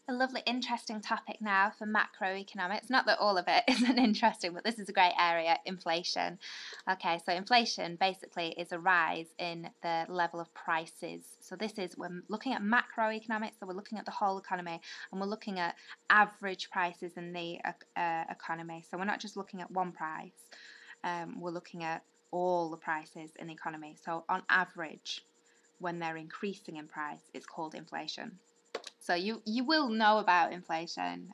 A lovely, interesting topic now for macroeconomics. Not that all of it isn't interesting, but this is a great area, inflation. Okay, so inflation basically is a rise in the level of prices. So this is, we're looking at macroeconomics, so we're looking at the whole economy, and we're looking at average prices in the economy. So we're not just looking at one price, we're looking at all the prices in the economy. So on average, when they're increasing in price, it's called inflation. So you will know about inflation.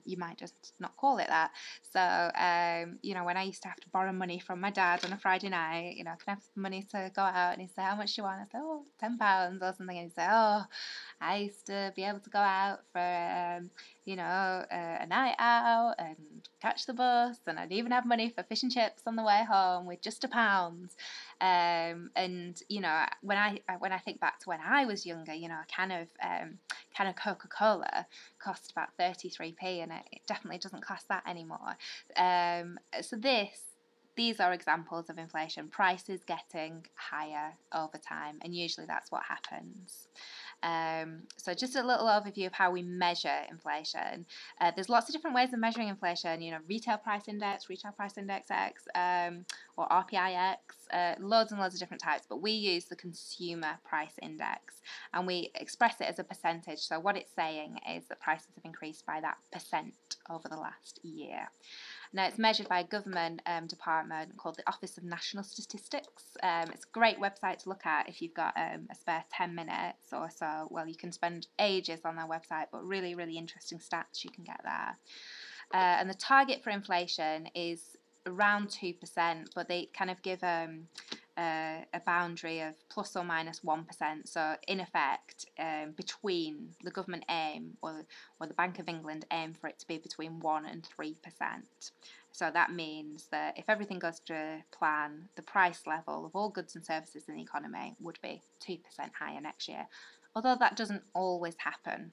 You might just not call it that. So when I used to have to borrow money from my dad on a Friday night, can I have money to go out? And he'd say, how much do you want? I said, oh, £10 or something. And he'd say, oh, I used to be able to go out for a night out and catch the bus, and I'd even have money for fish and chips on the way home with just £1. And when I think back to when I was younger, a can of Coca-Cola cost about 33p, and it definitely doesn't cost that anymore. So these are examples of inflation, prices getting higher over time, and usually that's what happens. So just a little overview of how we measure inflation. There's lots of different ways of measuring inflation, retail price index X, or RPIX, loads and loads of different types, but we use the consumer price index, and we express it as a percentage. So what it's saying is that prices have increased by that percent over the last year. Now, it's measured by a government department called the Office of National Statistics. It's a great website to look at if you've got a spare 10 minutes or so. Well, you can spend ages on their website, but really, really interesting stats you can get there. And the target for inflation is around 2%, but they kind of give a boundary of plus or minus 1%. So in effect, between the government aim or the Bank of England aim for it to be between 1 and 3%. So that means that if everything goes to plan, the price level of all goods and services in the economy would be 2% higher next year. Although that doesn't always happen.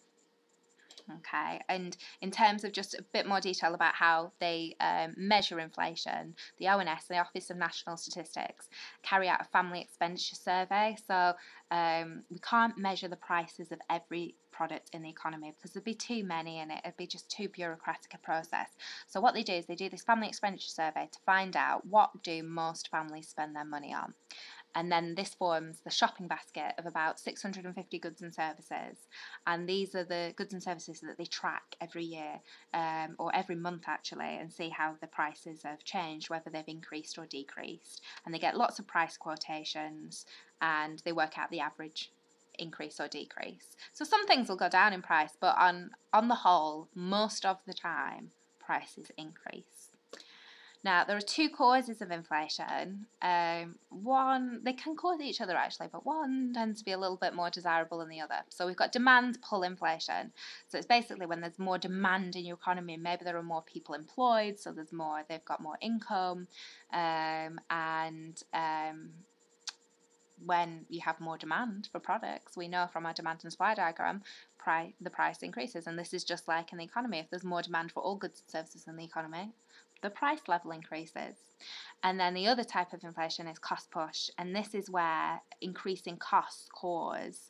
Okay, and in terms of just a bit more detail about how they measure inflation, the ONS, the Office of National Statistics, carry out a family expenditure survey. So we can't measure the prices of every product in the economy because there'd be too many and it'd be just too bureaucratic a process. So what they do is they do this family expenditure survey to find out what do most families spend their money on. And then this forms the shopping basket of about 650 goods and services. And these are the goods and services that they track every year, or every month actually, and see how the prices have changed, whether they've increased or decreased. And they get lots of price quotations, and they work out the average increase or decrease. So some things will go down in price, but on the whole, most of the time, prices increase. Now, there are two causes of inflation. One, they can cause each other actually, but one tends to be a little bit more desirable than the other. So we've got demand pull inflation. So it's basically when there's more demand in your economy, maybe there are more people employed, so they've got more income, when you have more demand for products, we know from our demand and supply diagram, the price increases. And this is just like in the economy. If there's more demand for all goods and services in the economy, the price level increases. And then the other type of inflation is cost push, and this is where increasing costs cause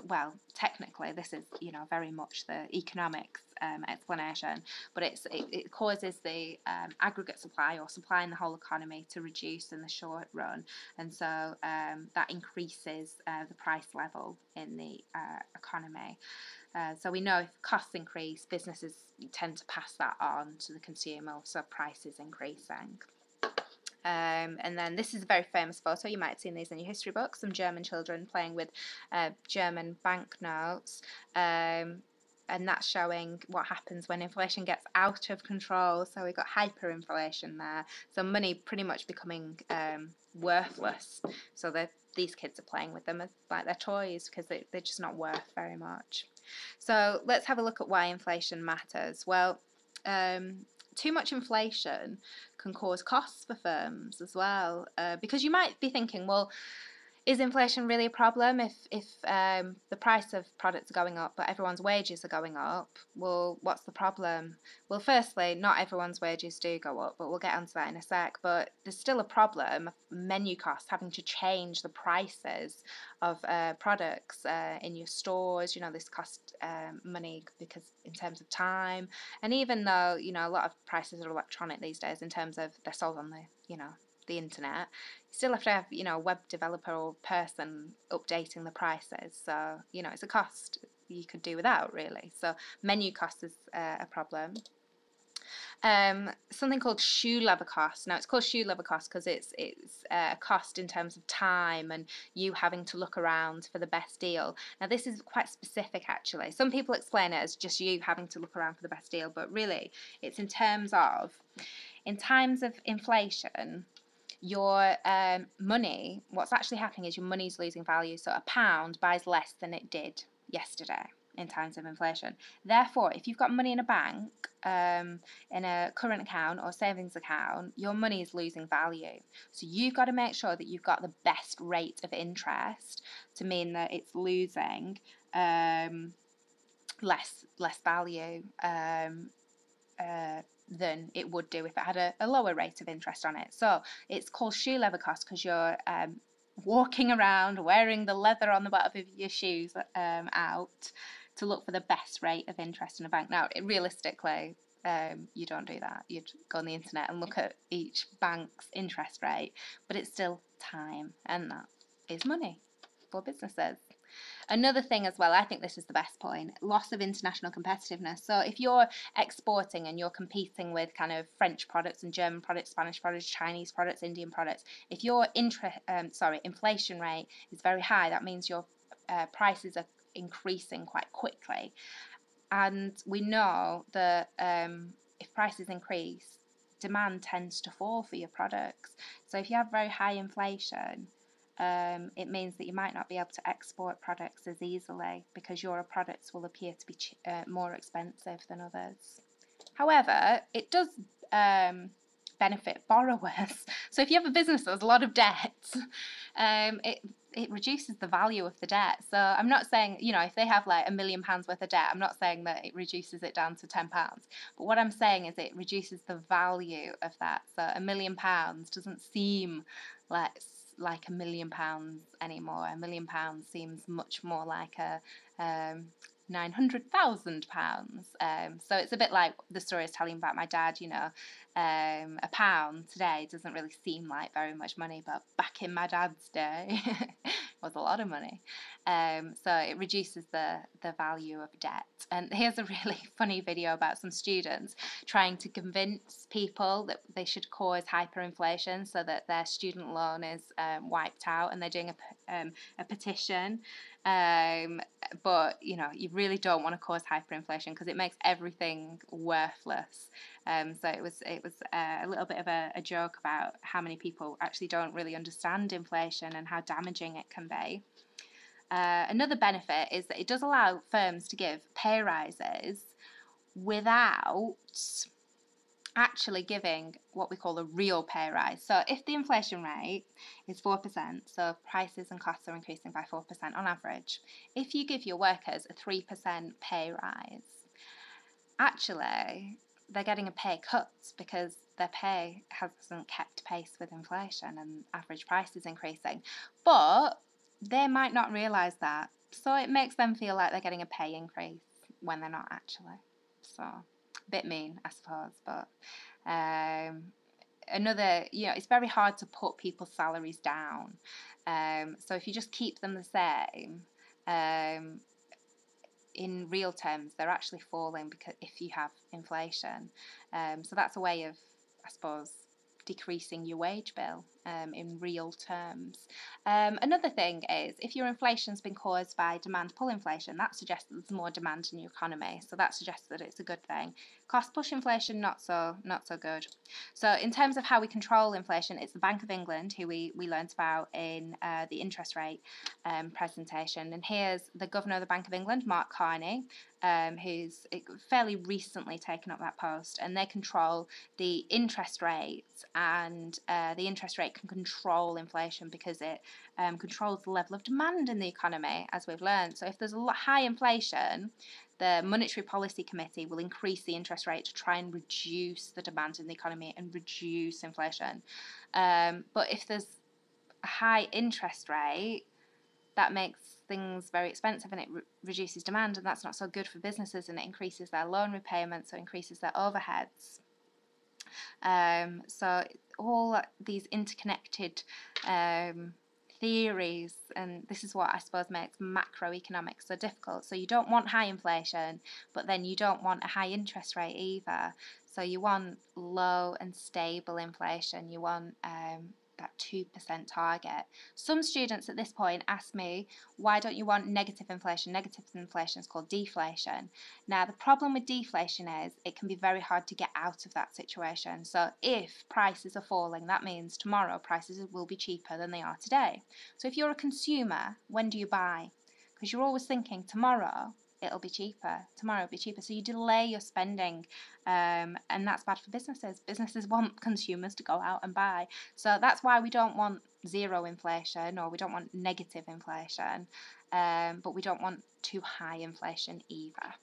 well, technically this is very much the economics explanation, but it causes the aggregate supply or supply in the whole economy to reduce in the short run, and so that increases the price level in the economy. So we know if costs increase, businesses tend to pass that on to the consumer, so prices increasing. And then this is a very famous photo. You might have seen these in your history books. Some German children playing with German banknotes. And that's showing what happens when inflation gets out of control. So we've got hyperinflation there. So money pretty much becoming worthless. So these kids are playing with them as like their toys because they're just not worth very much. So let's have a look at why inflation matters. Well, too much inflation can cause costs for firms as well, because you might be thinking, well, Is inflation really a problem if the price of products are going up but everyone's wages are going up? Well, what's the problem? Well, firstly, not everyone's wages do go up, but we'll get onto that in a sec. But there's still a problem of menu costs, having to change the prices of products in your stores. You know, this costs money because in terms of time, and even though, you know, a lot of prices are electronic these days in terms of they're sold on the, you know, the internet, you still have to have, you know, a web developer or person updating the prices. So, you know, it's a cost you could do without, really. So menu cost is a problem. Something called shoe leather cost. Now, it's called shoe leather cost because it's a cost in terms of time and you having to look around for the best deal. Now, this is quite specific, actually. Some people explain it as just you having to look around for the best deal, but really, it's in terms of, in times of inflation, your money, what's actually happening is your money's losing value. So a pound buys less than it did yesterday in times of inflation. Therefore, if you've got money in a bank, in a current account or savings account, your money is losing value. So you've got to make sure that you've got the best rate of interest to mean that it's losing less value than it would do if it had a lower rate of interest on it. So it's called shoe leather cost because you're walking around wearing the leather on the bottom of your shoes out to look for the best rate of interest in a bank. Now, realistically, you don't do that. You'd go on the internet and look at each bank's interest rate, but it's still time, and that is money for businesses. Another thing as well, I think this is the best point, loss of international competitiveness. So if you're exporting and you're competing with kind of French products and German products, Spanish products, Chinese products, Indian products, if your inflation rate is very high, that means your prices are increasing quite quickly. And we know that if prices increase, demand tends to fall for your products. So if you have very high inflation, it means that you might not be able to export products as easily because your products will appear to be more expensive than others. However, it does benefit borrowers. So if you have a business that has a lot of debt, it reduces the value of the debt. So I'm not saying, you know, if they have like £1 million worth of debt, I'm not saying that it reduces it down to £10. But what I'm saying is it reduces the value of that. So £1 million doesn't seem like £1 million anymore. £1 million seems much more like a £900,000. So it's a bit like the story I was telling about my dad, you know, a pound today doesn't really seem like very much money, but back in my dad's day, it was a lot of money. So it reduces the value of debt. And here's a really funny video about some students trying to convince people that they should cause hyperinflation so that their student loan is wiped out, and they're doing a petition. But you know, you really don't want to cause hyperinflation because it makes everything worthless. So it was a little bit of a joke about how many people actually don't really understand inflation and how damaging it can be. Another benefit is that it does allow firms to give pay rises without actually giving what we call a real pay rise. So if the inflation rate is 4%, so prices and costs are increasing by 4% on average, if you give your workers a 3% pay rise, actually they're getting a pay cut because their pay hasn't kept pace with inflation and average price is increasing. But they might not realise that, so it makes them feel like they're getting a pay increase when they're not actually. So a bit mean, I suppose, but another, you know, it's very hard to put people's salaries down. So if you just keep them the same, in real terms, they're actually falling because if you have inflation. So that's a way of, I suppose, decreasing your wage bill in real terms. Another thing is, if your inflation's been caused by demand pull inflation, that suggests that there's more demand in your economy. So that suggests that it's a good thing. Cost push inflation, not so good. So in terms of how we control inflation, it's the Bank of England who we learnt about in the interest rate presentation. And here's the Governor of the Bank of England, Mark Carney, who's fairly recently taken up that post, and they control the interest rates and the interest rate can control inflation because it controls the level of demand in the economy, as we've learned. So if there's a high inflation, the Monetary Policy Committee will increase the interest rate to try and reduce the demand in the economy and reduce inflation. But if there's a high interest rate, that makes things very expensive and it reduces demand, and that's not so good for businesses, and it increases their loan repayments, so it increases their overheads. So all these interconnected theories, and this is what I suppose makes macroeconomics so difficult. So you don't want high inflation, but then you don't want a high interest rate either. So you want low and stable inflation. You want that 2% target. Some students at this point ask me, why don't you want negative inflation? Negative inflation is called deflation. Now, the problem with deflation is it can be very hard to get out of that situation. So if prices are falling, that means tomorrow prices will be cheaper than they are today. So if you're a consumer, when do you buy? Because you're always thinking tomorrow it'll be cheaper, tomorrow it'll be cheaper. So you delay your spending, and that's bad for businesses. Businesses want consumers to go out and buy. So that's why we don't want zero inflation, or we don't want negative inflation, but we don't want too high inflation either.